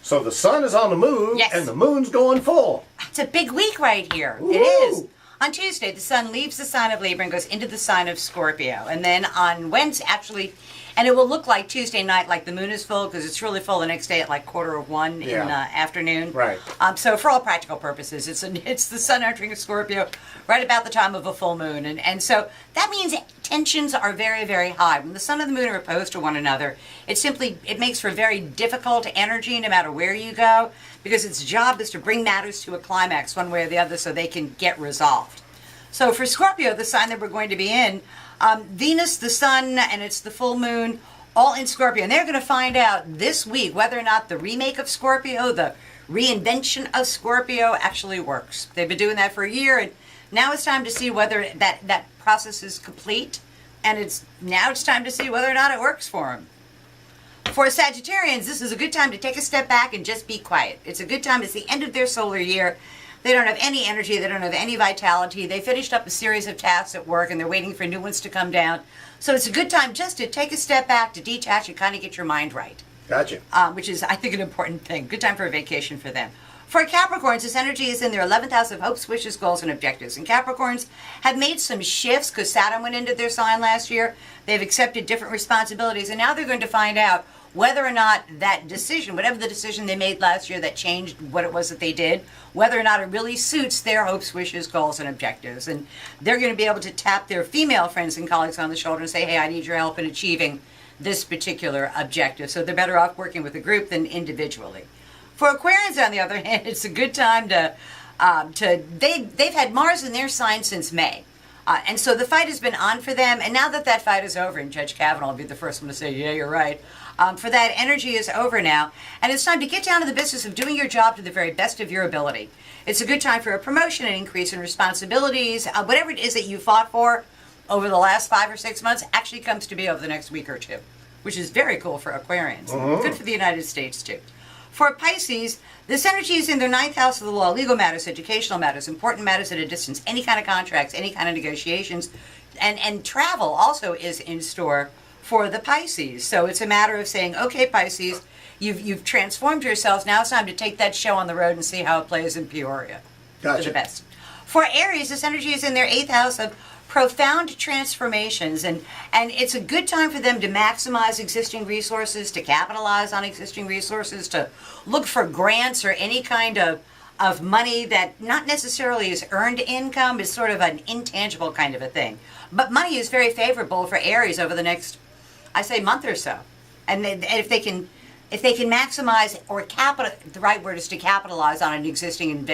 So the sun is on the move, Yes. and the moon's going full. It's a big week right here. Ooh. It is. On Tuesday, the sun leaves the sign of Libra and goes into the sign of Scorpio. And then on Wednesday, actually, and it will look like Tuesday night, like the moon is full, because it's really full the next day at like 1:15 in the afternoon. Right. So for all practical purposes, it's the sun entering a Scorpio right about the time of a full moon. And so that means tensions are very, very high. When the sun and the moon are opposed to one another, it makes for very difficult energy no matter where you go, because its job is to bring matters to a climax one way or the other so they can get resolved. So for Scorpio, the sign that we're going to be in, Venus, the sun, and it's the full moon, all in Scorpio. And they're going to find out this week whether or not the remake of Scorpio, the reinvention of Scorpio actually works. They've been doing that for a year, and now it's time to see whether that process is complete. And now it's time to see whether or not it works for them. For Sagittarians, this is a good time to take a step back and just be quiet. It's a good time. It's the end of their solar year. They don't have any energy. They don't have any vitality. They finished up a series of tasks at work, and they're waiting for new ones to come down. So it's a good time just to take a step back, to detach, and kind of get your mind right. Gotcha. Which is, I think, an important thing. Good time for a vacation for them. For Capricorns, this energy is in their 11th house of hopes, wishes, goals, and objectives. And Capricorns have made some shifts because Saturn went into their sign last year. They've accepted different responsibilities, and now they're going to find out whether or not that decision, whatever the decision they made last year that changed what it was that they did, whether or not it really suits their hopes, wishes, goals, and objectives. And they're going to be able to tap their female friends and colleagues on the shoulder and say, hey, I need your help in achieving this particular objective. So they're better off working with a group than individually. For Aquarians, on the other hand, it's a good time they've had Mars in their sign since May. And so the fight has been on for them. And now that fight is over, and Judge Kavanaugh will be the first one to say, yeah, you're right. For that, energy is over now. And it's time to get down to the business of doing your job to the very best of your ability. It's a good time for a promotion, an increase in responsibilities. Whatever it is that you fought for over the last 5 or 6 months actually comes to be over the next week or two, which is very cool for Aquarians. Good for the United States, too. For Pisces, this energy is in their 9th house of the law, legal matters, educational matters, important matters at a distance, any kind of contracts, any kind of negotiations, and travel also is in store for the Pisces. So it's a matter of saying, okay, Pisces, you've transformed yourselves. Now it's time to take that show on the road and see how it plays in Peoria. Gotcha. For the best. For Aries, this energy is in their 8th house of profound transformations, and it's a good time for them to maximize existing resources, to capitalize on existing resources, to look for grants or any kind of money that not necessarily is earned income, is sort of an intangible kind of a thing. But money is very favorable for Aries over the next, I say, month or so. And if they can maximize, or the right word is to capitalize on an existing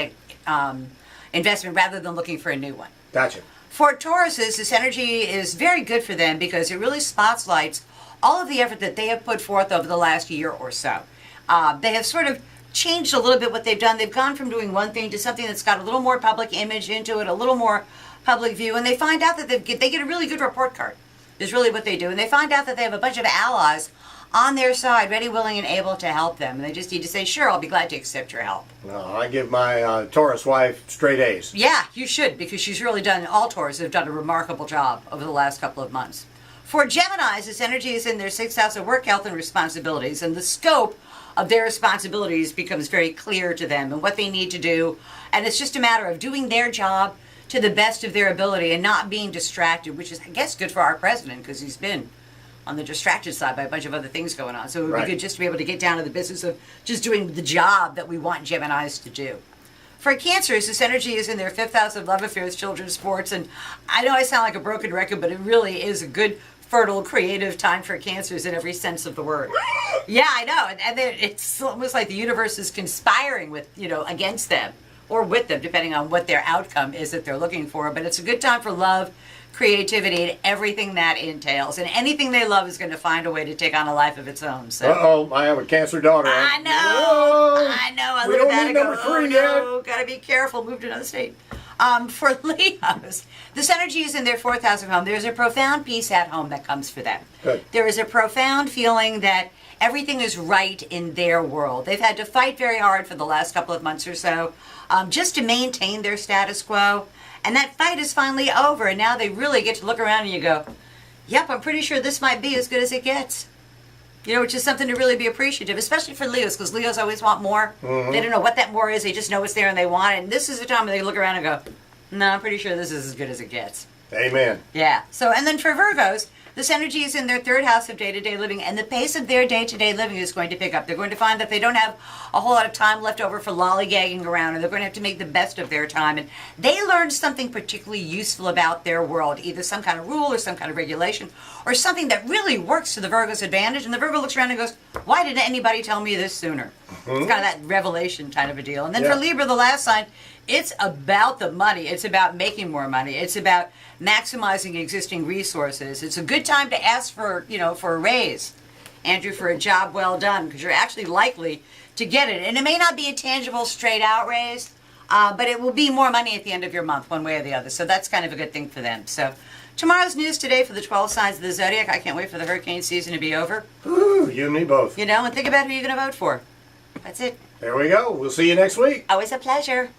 investment rather than looking for a new one. Gotcha. For Tauruses, this energy is very good for them because it really spotlights all of the effort that they have put forth over the last year or so. They have sort of changed a little bit what they've done. They've gone from doing one thing to something that's got a little more public image into it, a little more public view, and they find out that they get a really good report card, is really what they do. And they find out that they have a bunch of allies on their side, ready, willing, and able to help them. And they just need to say, sure, I'll be glad to accept your help. No, I give my Taurus wife straight A's. Yeah, you should, because she's really done, all Taurus have done a remarkable job over the last couple of months. For Geminis, this energy is in their 6th house of work, health, and responsibilities, and the scope of their responsibilities becomes very clear to them and what they need to do. And it's just a matter of doing their job to the best of their ability and not being distracted, which is, I guess, good for our president, because he's been on the distracted side by a bunch of other things going on. So it would be good just to be able to get down to the business of just doing the job that we want Geminis to do. For Cancers, this energy is in their 5th house of love affairs, children, sports, and I know I sound like a broken record, but it really is a good, fertile, creative time for Cancers in every sense of the word. Yeah, I know, and it's almost like the universe is conspiring with, against them, or with them, depending on what their outcome is that they're looking for. But it's a good time for love, creativity, and everything that entails. And anything they love is going to find a way to take on a life of its own. So. Uh-oh, I have a Cancer daughter. I know. Whoa. I know. I We look don't at that need and go, number 3 yet. Got to be careful. Move to another state. For Leos, this energy is in their 4th house of home. There's a profound peace at home that comes for them. Good. There is a profound feeling that everything is right in their world. They've had to fight very hard for the last couple of months or so just to maintain their status quo. And that fight is finally over, and now they really get to look around and you go, yep, I'm pretty sure this might be as good as it gets. You know, which is something to really be appreciative, especially for Leos, because Leos always want more. They don't know what that more is. They just know it's there and they want it. And this is the time when they look around and go, no, I'm pretty sure this is as good as it gets. Amen. Yeah. So, and then for Virgos, this energy is in their third house of day-to-day living, and the pace of their day-to-day living is going to pick up. They're going to find that they don't have a whole lot of time left over for lollygagging around, and they're going to have to make the best of their time. And they learn something particularly useful about their world, either some kind of rule or some kind of regulation, or something that really works to the Virgo's advantage. And the Virgo looks around and goes, why didn't anybody tell me this sooner? It's kind of that revelation kind of a deal. And then for Libra, the last sign, it's about the money. It's about making more money. It's about maximizing existing resources. It's a good time to ask for, for a raise, Andrew, for a job well done, because you're actually likely to get it. And it may not be a tangible, straight-out raise, but it will be more money at the end of your month, one way or the other. So that's kind of a good thing for them. So tomorrow's news today for the 12 signs of the zodiac. I can't wait for the hurricane season to be over. Ooh, you and me both. And think about who you're going to vote for. That's it. There we go. We'll see you next week. Always a pleasure.